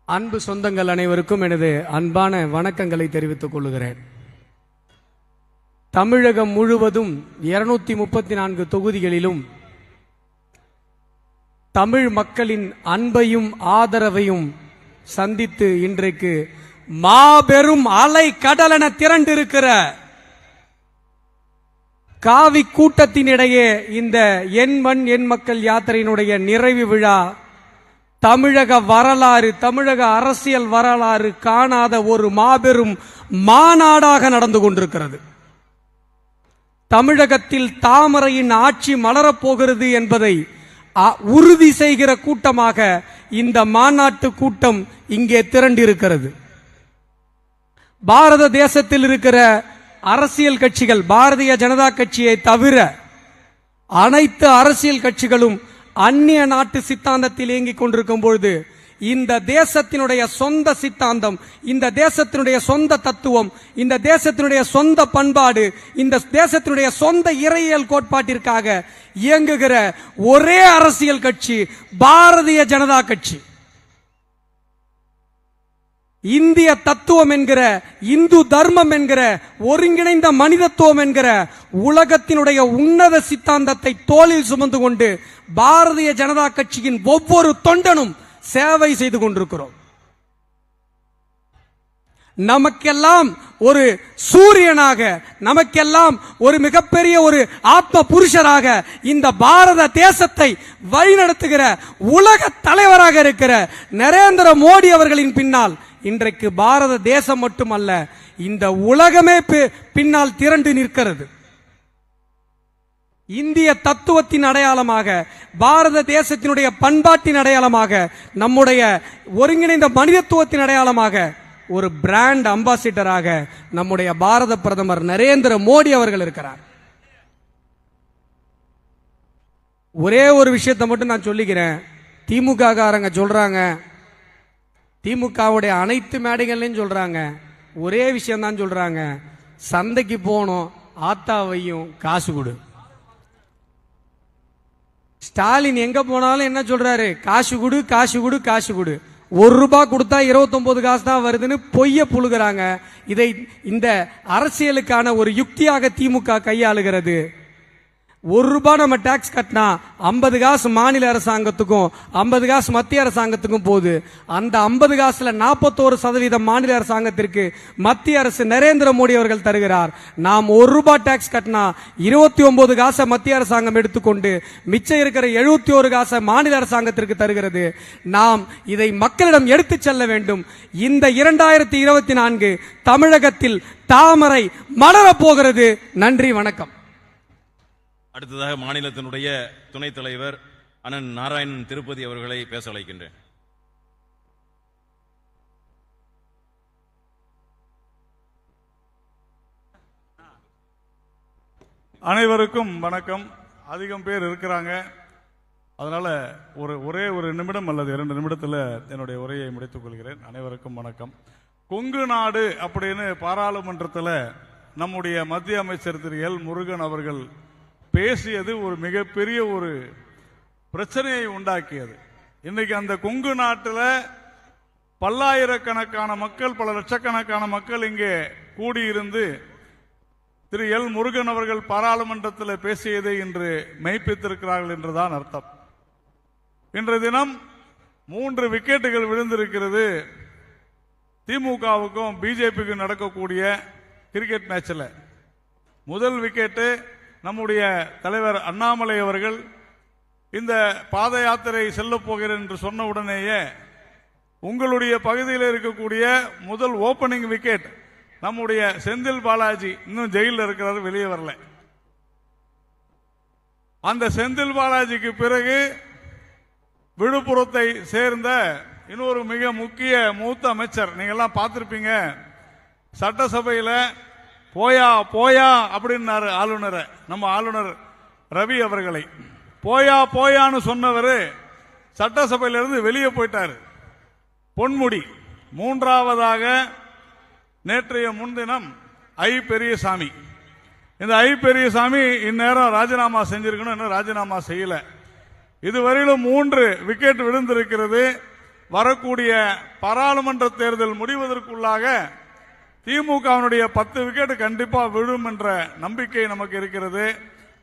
அன்பு சொந்தங்கள் அனைவருக்கும் எனது அன்பான வணக்கங்களை தெரிவித்துக் கொள்கிறேன். தமிழகம் முழுவதும் 234 தொகுதிகளிலும் தமிழ் மக்களின் அன்பையும் ஆதரவையும் சந்தித்து இன்றைக்கு மாபெரும் அலை கடலென திரண்டிருக்கிற காவி கூட்டத்தினிடையே இந்த என் மண் என் மக்கள் யாத்திரையினுடைய நிறைவு விழா தமிழக வரலாறு, தமிழக அரசியல் வரலாறு காணாத ஒரு மாபெரும் மாநாடாக நடந்து கொண்டிருக்கிறது. தமிழகத்தில் தாமரையின் ஆட்சி மலரப்போகிறது என்பதை உறுதி செய்கிற கூட்டமாக இந்த மாநாட்டு கூட்டம் இங்கே திரண்டிருக்கிறது. பாரத தேசத்தில் இருக்கிற அரசியல் கட்சிகள், பாரதிய ஜனதா கட்சியை தவிர அனைத்து அரசியல் கட்சிகளும் அந்நிய நாட்டு சித்தாந்தத்தில் இயங்கிக் கொண்டிருக்கும் பொழுது இந்த தேசத்தினுடைய சொந்த சித்தாந்தம், இந்த தேசத்தினுடைய சொந்த தத்துவம், இந்த தேசத்தினுடைய சொந்த பண்பாடு, இந்த தேசத்தினுடைய சொந்த இறையியல் கோட்பாட்டிற்காக இயங்குகிற ஒரே அரசியல் கட்சி பாரதிய ஜனதா கட்சி. இந்திய தத்துவம் என்கிற, இந்து தர்மம் என்கிற, ஒருங்கிணைந்த மனிதத்துவம் என்கிற உலகத்தினுடைய உன்னத சித்தாந்தத்தை தோளில் சுமந்து கொண்டு பாரதிய ஜனதா கட்சியின் ஒவ்வொரு தொண்டனும் சேவை செய்து கொண்டிருக்கிறோம். நமக்கெல்லாம் ஒரு சூரியனாக, நமக்கெல்லாம் ஒரு மிகப்பெரிய ஒரு ஆத்ம புருஷராக இந்த பாரத தேசத்தை வழிநடத்துகிற உலக தலைவராக இருக்கிற நரேந்திர மோடி அவர்களின் பின்னால் இன்றைக்கு பாரத தேசம் மட்டுமல்ல, இந்த உலகமே பின்னால் திரண்டு நிற்கிறது. இந்திய தத்துவத்தின் அடையாளமாக, பாரத தேசத்தினுடைய பண்பாட்டின் அடையாளமாக, நம்முடைய ஒருங்கிணைந்த மனிதத்துவத்தின் அடையாளமாக ஒரு பிராண்ட் அம்பாசிடராக நம்முடைய பாரத பிரதமர் நரேந்திர மோடி அவர்கள் இருக்கிறார். ஒரே ஒரு விஷயத்தை மட்டும் நான் சொல்லிக்கிறேன். திமுக காரங்க சொல்றாங்க, திமுகவுடைய அனைத்து மேடைகள்லையும் சொல்றாங்க, ஒரே விஷயம் தான் சொல்றாங்க, சந்தைக்கு போனோம் ஆத்தாவையும் காசு கொடு. ஸ்டாலின் எங்க போனாலும் என்ன சொல்றாரு? காசு கொடு, காசு கொடு, காசு கொடு. ₹1 கொடுத்தா 29 காசு தான் வருதுன்னு பொய்ய புழுகிறாங்க. இதை இந்த அரசியலுக்கான ஒரு யுக்தியாக திமுக கையாளுகிறது. ₹1 நம்ம டாக்ஸ் கட்டினா 50 காசு மாநில அரசாங்கத்துக்கும் 50 காசு மத்திய அரசாங்கத்துக்கும் போகுது. அந்த 50 காசுல 41% மாநில அரசாங்கத்திற்கு மத்திய அரசு நரேந்திர மோடி அவர்கள் தருகிறார். நாம் ₹1 டாக்ஸ் கட்டினா 29 காசை மத்திய அரசாங்கம் எடுத்துக்கொண்டு மிச்சம் இருக்கிற 71 காசை மாநில அரசாங்கத்திற்கு தருகிறது. நாம் இதை மக்களிடம் எடுத்து செல்ல வேண்டும். இந்த 2024 தமிழகத்தில் தாமரை மலரப் போகிறது. நன்றி, வணக்கம். அடுத்ததாக மாநிலத்தினுடைய துணைத் தலைவர் அண்ணன் நாராயணன் திருப்பதி அவர்களை பேச அழைக்கின்றேன். அனைவருக்கும் வணக்கம். அதிகம் பேர் இருக்கிறாங்க, அதனால ஒரே ஒரு நிமிடம் அல்லது 2 நிமிடத்தில் என்னுடைய உரையை முடித்துக் கொள்கிறேன். அனைவருக்கும் வணக்கம். கொங்கு நாடு அப்படின்னு பாராளுமன்றத்தில் நம்முடைய மத்திய அமைச்சர் திரு எல் முருகன் அவர்கள் பேசியது ஒரு மிகப்பெரிய ஒரு பிரச்சனையை உண்டாக்கியது. இன்னைக்கு அந்த கொங்கு நாட்டில் பல்லாயிரக்கணக்கான மக்கள், பல லட்சக்கணக்கான மக்கள் இங்கே கூடியிருந்து திரு எல் முருகன் அவர்கள் பாராளுமன்றத்தில் பேசியதை இன்று மெய்ப்பித்திருக்கிறார்கள் என்றுதான் அர்த்தம். இன்றைய தினம் 3 விக்கெட்டுகள் விழுந்திருக்கிறது திமுகவுக்கும் பிஜேபிக்கும் நடக்கக்கூடிய கிரிக்கெட் மேட்சில். முதல் விக்கெட்டு நம்முடைய தலைவர் அண்ணாமலை அவர்கள் இந்த பாத யாத்திரை செல்ல போகிறேன் என்று சொன்ன உடனேயே உங்களுடைய பகுதியில் இருக்கக்கூடிய முதல் ஓபனிங் விக்கெட் நம்முடைய செந்தில் பாலாஜி, இன்னும் ஜெயிலில் இருக்கிறார், வெளியே வரல. அந்த செந்தில் பாலாஜிக்கு பிறகு விழுப்புரத்தை சேர்ந்த இன்னொரு மிக முக்கிய மூத்த அமைச்சர், நீங்க எல்லாம் பார்த்திருப்பீங்க, சட்டசபையில் போயா போயா அப்படின்னாரு ஆளுநர், நம்ம ஆளுநர் ரவி அவர்களை. போயா போயான்னு சொன்னவர் சட்டசபையிலிருந்து வெளியே போயிட்டார். பொன்முடி. மூன்றாவதாக நேற்றைய முன்தினம் ஐ பெரியசாமி. இந்த ஐ பெரியசாமி இந்நேரம் ராஜினாமா செஞ்சிருக்கணும், இன்னும் ராஜினாமா செய்யல. இதுவரையிலும் 3 விக்கெட் விழுந்திருக்கிறது. வரக்கூடிய பாராளுமன்ற தேர்தல் முடிவதற்குள்ளாக திமுகவினுடைய 10 விக்கெட் கண்டிப்பா விழும் என்ற நம்பிக்கை நமக்கு இருக்கிறது.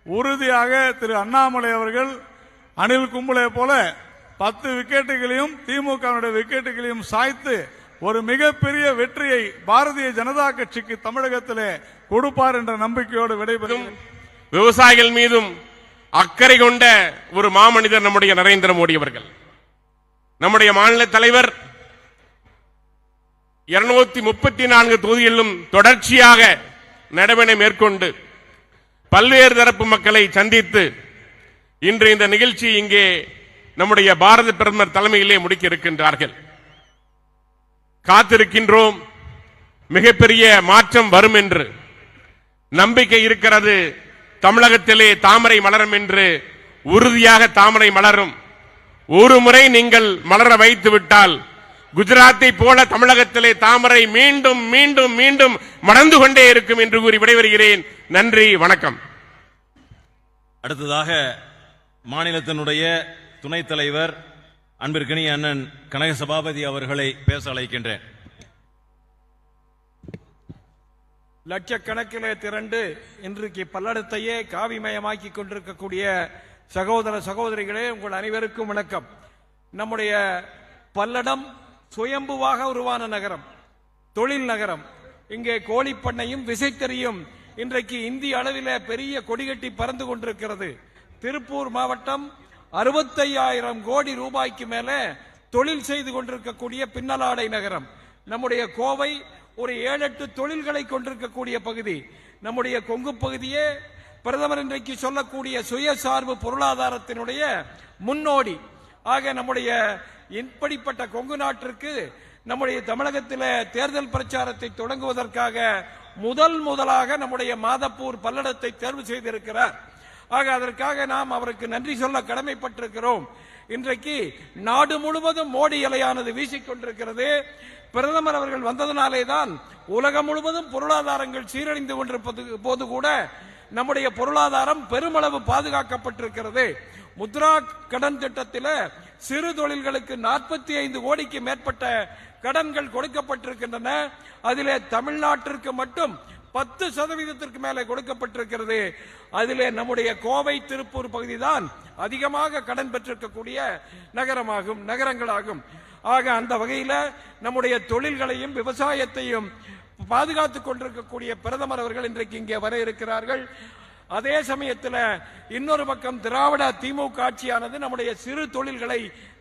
உறுதியாக திரு அண்ணாமலை அவர்கள் அனில் கும்பலே போல 10 விக்கெட்டுகளையும் திமுகவினுடைய விக்கெட்டுகளையும் சாய்த்து ஒரு மிகப்பெரிய வெற்றியை பாரதிய ஜனதா கட்சிக்கு தமிழகத்திலே கொடுப்பார் என்ற நம்பிக்கையோடு விடைபெறும். விவசாயிகள் மீதும் அக்கறை கொண்ட ஒரு மாமனிதர் நம்முடைய நரேந்திர மோடி அவர்கள். நம்முடைய மாநில தலைவர் 234 தொகுதிகளிலும் தொடர்ச்சியாக நடவடிக்கை மேற்கொண்டு பல்வேறு தரப்பு மக்களை சந்தித்து இன்று இந்த நிகழ்ச்சி இங்கே நம்முடைய பாரத பிரதமர் தலைமையிலே முடிக்க இருக்கின்றார்கள். காத்திருக்கின்றோம், மிகப்பெரிய மாற்றம் வரும் என்று நம்பிக்கை இருக்கிறது. தமிழகத்திலே தாமரை மலரும் என்று உறுதியாக தாமரை மலரும். ஒரு முறை நீங்கள் மலர வைத்து விட்டால் குஜராத்தை போல தமிழகத்திலே தாமரை மீண்டும் மீண்டும் மீண்டும் மலர்ந்து கொண்டே இருக்கும் என்று கூறி விடைபெறுகிறேன். நன்றி, வணக்கம். அடுத்ததாக மாநிலத்தினுடைய துணைத் தலைவர் அன்பிற்கினிய அண்ணன் கனக சபாபதி அவர்களை பேச அழைக்கின்றேன். லட்சக்கணக்கிலே திரண்டு இன்றைக்கு பல்லடத்தையே காவிமயமாக்கி கொண்டிருக்கக்கூடிய சகோதர சகோதரிகளே, உங்கள் அனைவருக்கும் வணக்கம். நம்முடைய பல்லடம் சுயம்புவாக உருவான நகரம், தொழில் நகரம். இங்கே கோழிப்பண்ணையும் விசைத்தறியும் இன்றைக்கு இந்திய அளவிலே பெரிய கொடிகட்டி பறந்து கொண்டிருக்கிறது. திருப்பூர் மாவட்டம் 65,000 கோடி ரூபாய்க்கு மேலே தொழில் செய்து கொண்டிருக்கக்கூடிய பின்னலாடை நகரம். நம்முடைய கோவை ஒரு 7-8 தொழில்களை கொண்டிருக்கக்கூடிய பகுதி. நம்முடைய கொங்கு பகுதியே பிரதமர் இன்றைக்கு சொல்லக்கூடிய சுயசார்பு பொருளாதாரத்தினுடைய முன்னோடி. ஆக நம்முடைய இப்படிப்பட்ட கொங்கு நாட்டிற்கு நம்முடைய தமிழகத்தில் தேர்தல் பிரச்சாரத்தை தொடங்குவதற்காக முதலாக நம்முடைய மாதப்பூர் பல்லடத்தை தேர்வு செய்திருக்கிறார். ஆக அதற்காக நாம் அவருக்கு நன்றி சொல்ல கடமைப்பட்டிருக்கிறோம். இன்றைக்கு நாடு முழுவதும் மோடி அலையானது வீசிக்கொண்டிருக்கிறது. பிரதமர் அவர்கள் வந்ததனாலே தான் உலகம் முழுவதும் பொருளாதாரங்கள் சீரழிந்து கொண்டிருப்பது போது கூட நம்முடைய பொருளாதாரம் பெருமளவு பாதுகாக்கப்பட்டிருக்கிறது. முத்ரா கடன் திட்டத்தில் சிறு தொழில்களுக்கு 45 கோடிக்கு மேற்பட்ட கடன்கள் கொடுக்கப்பட்டிருக்கின்றன. அதிலே தமிழ்நாட்டிற்கு மட்டும் 10% மேலே கொடுக்கப்பட்டிருக்கிறது. அதிலே நம்முடைய கோவை திருப்பூர் பகுதி தான் அதிகமாக கடன் பெற்றிருக்கக்கூடிய நகரங்களாகும். ஆக அந்த வகையில் நம்முடைய தொழில்களையும் விவசாயத்தையும் பாதுகாத்துக் கொண்டிருக்கக்கூடிய பிரதமர் அவர்கள் இன்றைக்கு இங்கே வர இருக்கிறார்கள். அதே சமயத்தில் இன்னொரு பக்கம் திராவிட திமுக ஆட்சியானது நம்முடைய சிறு தொழில்களை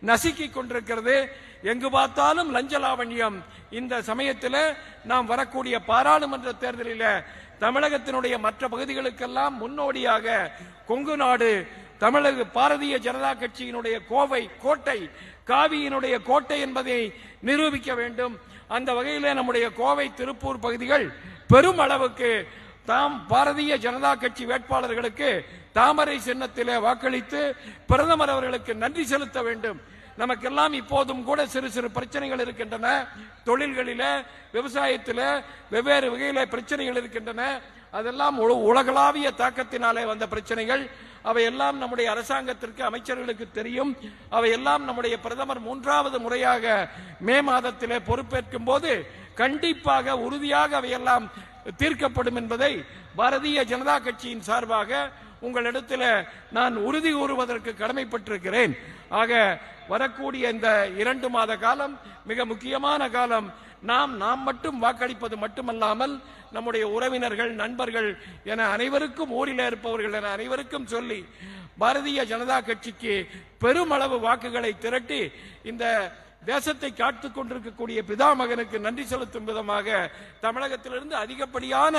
நசுக்கிக் கொண்டிருக்கிறது. எங்கு பார்த்தாலும் லஞ்ச லாவண்யம். இந்த சமயத்தில் நாம் வரக்கூடிய பாராளுமன்ற தேர்தலில் தமிழகத்தினுடைய மற்ற பகுதிகளுக்கெல்லாம் முன்னோடியாக கொங்கு நாடு தமிழக பாரதிய ஜனதா கட்சியினுடைய கோவை கோட்டை, காவியினுடைய கோட்டை என்பதை நிரூபிக்க வேண்டும். அந்த வகையில் நம்முடைய கோவை திருப்பூர் பகுதிகள் பெரும் அளவுக்கு தாம் பாரதிய ஜனதா கட்சி வேட்பாளர்களுக்கு தாமரை சின்னத்திலே வாக்களித்து பிரதமர் அவர்களுக்கு நன்றி செலுத்த வேண்டும். நமக்கெல்லாம் இப்போதும் கூட சிறு சிறு பிரச்சனைகள் இருக்கின்றன. தொழில்களில, விவசாயத்தில் வெவ்வேறு வகையில பிரச்சனைகள் இருக்கின்றன. அதெல்லாம் உலகளாவிய தாக்கத்தினாலே வந்த பிரச்சனைகள். அவையெல்லாம் நம்முடைய அரசாங்கத்திற்கு, அமைச்சர்களுக்கு தெரியும். அவையெல்லாம் நம்முடைய பிரதமர் 3வது முறையாக மே மாதத்திலே பொறுப்பேற்கும் போது கண்டிப்பாக உறுதியாக அவையெல்லாம் தீர்க்கப்படும் என்பதை பாரதிய ஜனதா கட்சியின் சார்பாக உங்களிடத்தில் நான் உறுதி கூறுவதற்கு கடமைப்பட்டிருக்கிறேன். ஆக வரக்கூடிய இந்த 2 மாத காலம் மிக முக்கியமான காலம். நாம் மட்டும் வாக்களிப்பது மட்டுமல்லாமல் நம்முடைய உறவினர்கள், நண்பர்கள் என அனைவருக்கும், ஊரில் இருப்பவர்கள் என அனைவருக்கும் சொல்லி பாரதிய ஜனதா கட்சிக்கு பெருமளவு வாக்குகளை திரட்டி இந்த தேசத்தை காத்துக் கொண்டிருக்கக்கூடிய பிதாமகனுக்கு நன்றி செலுத்தும் விதமாக தமிழகத்திலிருந்து அதிகப்படியான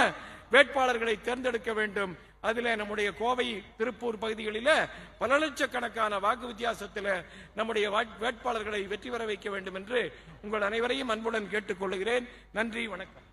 வேட்பாளர்களை தேர்ந்தெடுக்க வேண்டும். அதிலே நம்முடைய கோவை திருப்பூர் பகுதிகளில் பல லட்சக்கணக்கான வாக்கு வித்தியாசத்தில் நம்முடைய வேட்பாளர்களை வெற்றி பெற வைக்க வேண்டும் என்று உங்கள் அனைவரையும் அன்புடன் கேட்டுக்கொள்கிறேன். நன்றி, வணக்கம்.